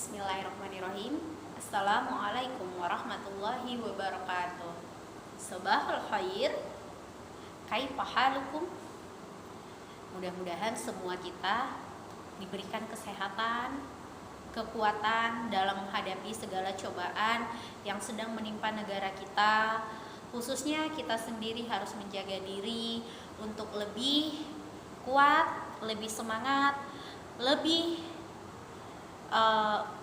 Bismillahirrahmanirrahim. Assalamualaikum warahmatullahi wabarakatuh. Sabahul khair. Kaifa halukum? Mudah-mudahan semua kita diberikan kesehatan, kekuatan dalam menghadapi segala cobaan yang sedang menimpa negara kita. Khususnya kita sendiri harus menjaga diri untuk lebih kuat, lebih semangat, lebih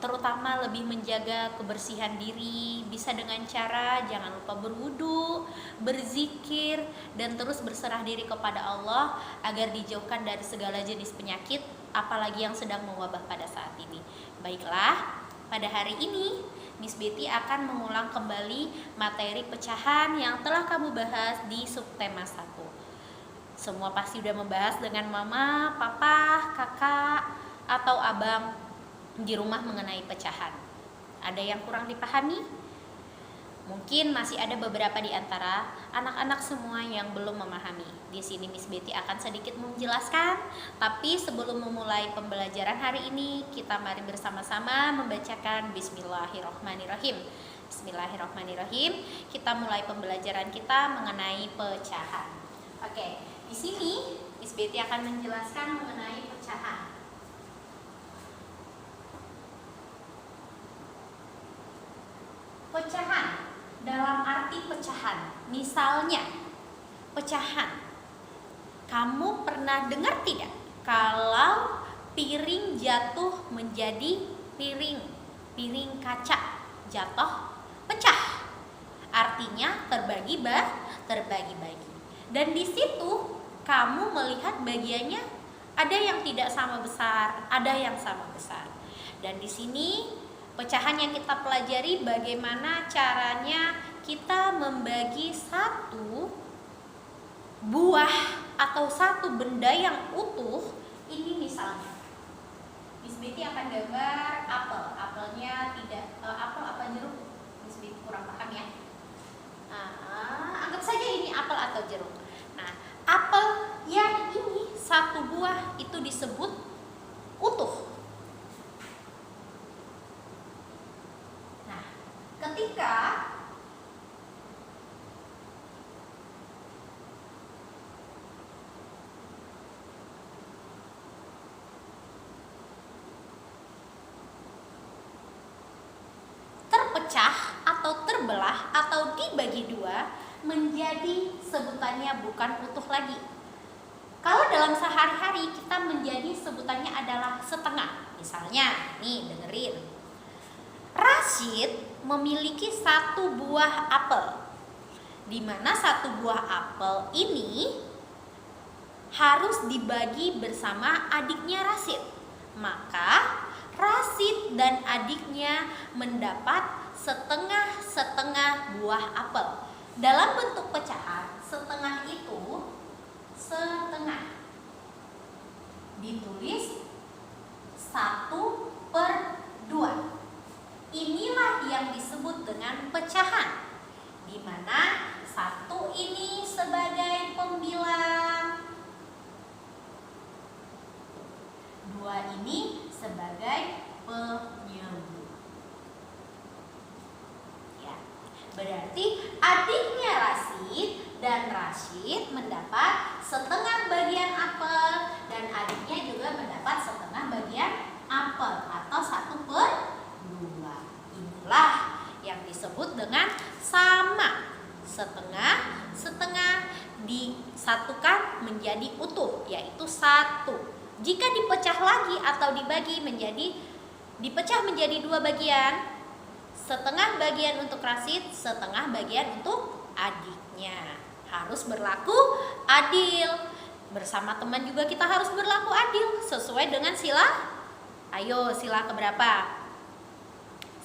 terutama lebih menjaga kebersihan diri, bisa dengan cara jangan lupa berwudu, berzikir, dan terus berserah diri kepada Allah agar dijauhkan dari segala jenis penyakit, apalagi yang sedang mewabah pada saat ini. Baiklah, pada hari ini Miss Betty akan mengulang kembali materi pecahan yang telah kamu bahas di subtema 1. Semua pasti sudah membahas dengan mama, papa, kakak, atau abang di rumah mengenai pecahan. Ada yang kurang dipahami? Mungkin masih ada beberapa di antara anak-anak semua yang belum memahami. Di sini Miss Betty akan sedikit menjelaskan, tapi sebelum memulai pembelajaran hari ini, kita mari bersama-sama membacakan Bismillahirrahmanirrahim. Bismillahirrahmanirrahim. Kita mulai pembelajaran kita mengenai pecahan. Oke, di sini Miss Betty akan menjelaskan mengenai pecahan. Pecahan dalam arti pecahan, misalnya pecahan. Kamu pernah dengar tidak kalau piring jatuh menjadi piring kaca jatuh pecah? Artinya terbagi-bagi. Dan di situ kamu melihat bagiannya ada yang tidak sama besar, ada yang sama besar. Dan di sini pecahan yang kita pelajari bagaimana caranya kita membagi satu buah atau satu benda yang utuh. Ini misalnya Miss Betty akan gambar apel. Apelnya tidak apel apa jeruk? Miss Betty kurang paham ya. Anggap saja ini apel atau jeruk. Nah, apel yang ini satu buah itu disebut utuh. Ketika terpecah atau terbelah atau dibagi dua, menjadi sebutannya bukan utuh lagi. Kalau dalam sehari-hari kita menjadi sebutannya adalah setengah. Misalnya, nih dengerin. Rashid memiliki satu buah apel, di mana satu buah apel ini harus dibagi bersama adiknya Rashid. Maka Rashid dan adiknya mendapat setengah-setengah buah apel. Dalam bentuk pecahan, setengah itu setengah ditulis 1/2. Inilah yang disebut dengan pecahan, di mana satu ini sebagai pembilang, dua ini sebagai penyebut. Ya, berarti adiknya Rashid dan Rashid mendapat setengah bagian apel dan adiknya juga mendapat setengah bagian apel atau 1/2. Inilah yang disebut dengan sama. Setengah disatukan menjadi utuh, yaitu 1. Jika dipecah lagi atau dipecah menjadi 2 bagian, setengah bagian untuk Rashid, setengah bagian untuk adiknya. Harus berlaku adil. Bersama teman juga kita harus berlaku adil sesuai dengan sila. Ayo, sila keberapa?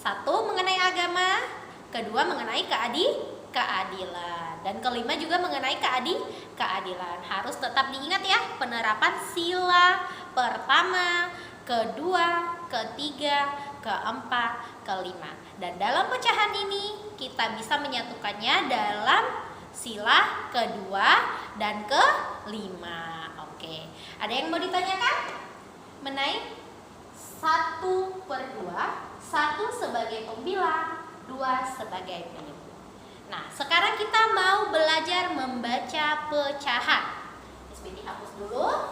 1 mengenai agama, kedua mengenai keadilan, dan kelima juga mengenai keadilan. Harus tetap diingat ya, penerapan sila pertama, kedua, ketiga, keempat, kelima. Dan dalam pecahan ini kita bisa menyatukannya dalam sila kedua dan kelima. Oke, ada yang mau ditanyakan mengenai 1/2? sebagai pembilang, 2 sebagai penyebut. Nah, sekarang kita mau belajar membaca pecahan. Miss Betty hapus dulu.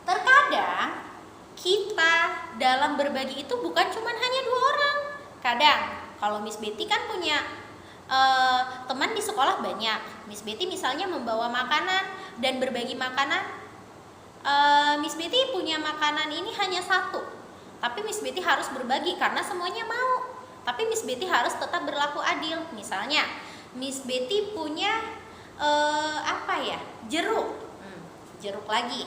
Terkadang kita dalam berbagi itu bukan cuma hanya 2 orang. Kadang kalau Miss Betty kan punya teman di sekolah banyak. Miss Betty misalnya membawa makanan dan berbagi makanan. Miss Betty punya makanan ini hanya 1, tapi Miss Betty harus berbagi karena semuanya mau. Tapi Miss Betty harus tetap berlaku adil. Misalnya Miss Betty punya jeruk. Jeruk lagi.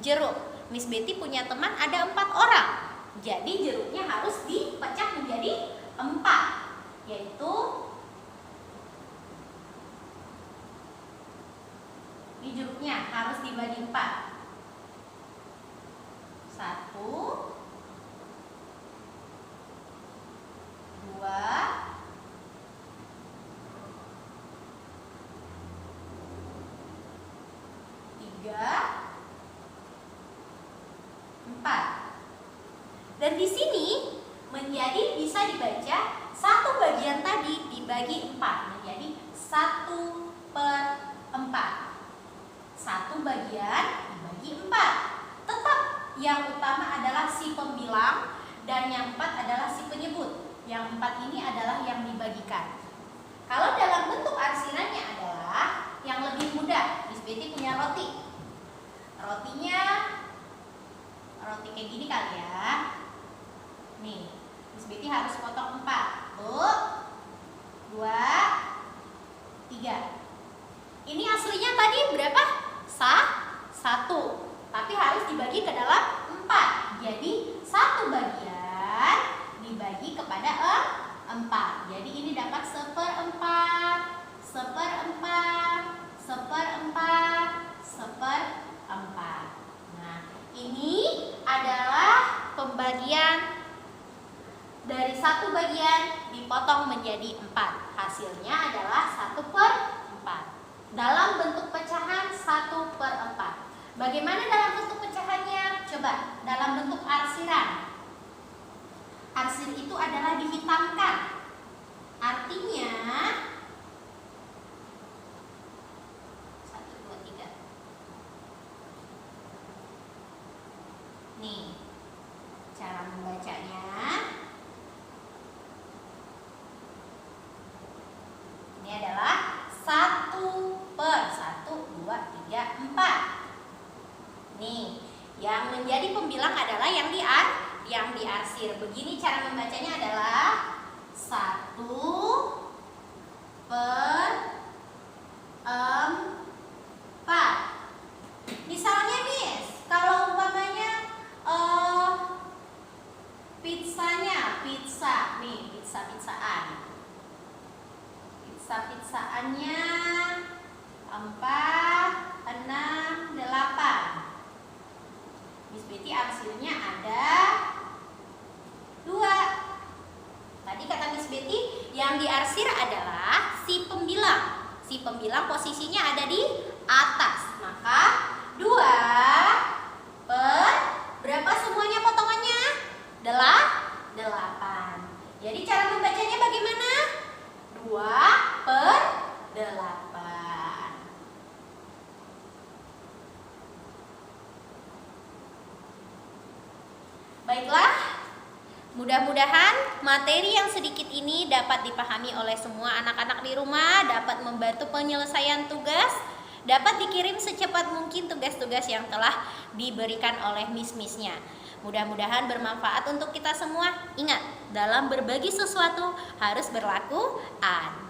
Jeruk. Miss Betty punya teman ada 4 orang. Jadi jeruknya harus dipecah menjadi 4, yaitu ini jeruknya harus dibagi 4. 1, 2, 3, 4. Dan di sini menjadi bisa dibaca 1 bagian tadi dibagi 4 menjadi 1/4. 1 bagian dibagi 4. Tetap yang utama adalah si pembilang dan yang 4 adalah si penyebut. Yang 4 ini adalah yang dibagikan. Kalau dalam bentuk arsirannya adalah yang lebih mudah. Miss Betty punya roti. Rotinya roti kayak gini kali ya. Nih, Miss Betty harus potong 4. 2, 3. Ini aslinya tadi berapa? 1. Tapi harus dibagi ke dalam 4. Jadi 1 bagian dibagi kepada 4. Jadi ini dapat 1/4, 1/4, 1/4. Nah, ini adalah pembagian dari 1 bagian dipotong menjadi 4. Hasilnya adalah 1/4. Dalam bentuk pecahan 1/4. Bagaimana dalam bentuk pecahannya? Coba, dalam bentuk arsiran. Arsir itu adalah dihitamkan. Artinya 1, 2, 3. Nih, cara membacanya. Ini adalah 1/1, 2, 3, 4. Nih, yang menjadi pembilang adalah yang diarsir. Begini cara membacanya adalah 1/4. Misalnya Miss, kalau umpamanya pizzaannya 4, 6, 8. Miss Betty arsirnya ada 2. Tadi kata Miss Betty yang diarsir adalah si pembilang. Si pembilang posisinya ada di atas. Maka 2 per berapa semuanya potongannya? 8. Jadi cara membacanya bagaimana? 2/8. Baiklah, mudah-mudahan materi yang sedikit ini dapat dipahami oleh semua anak-anak di rumah, dapat membantu penyelesaian tugas, dapat dikirim secepat mungkin tugas-tugas yang telah diberikan oleh miss-missnya. Mudah-mudahan bermanfaat untuk kita semua. Ingat, dalam berbagi sesuatu harus berlaku adil.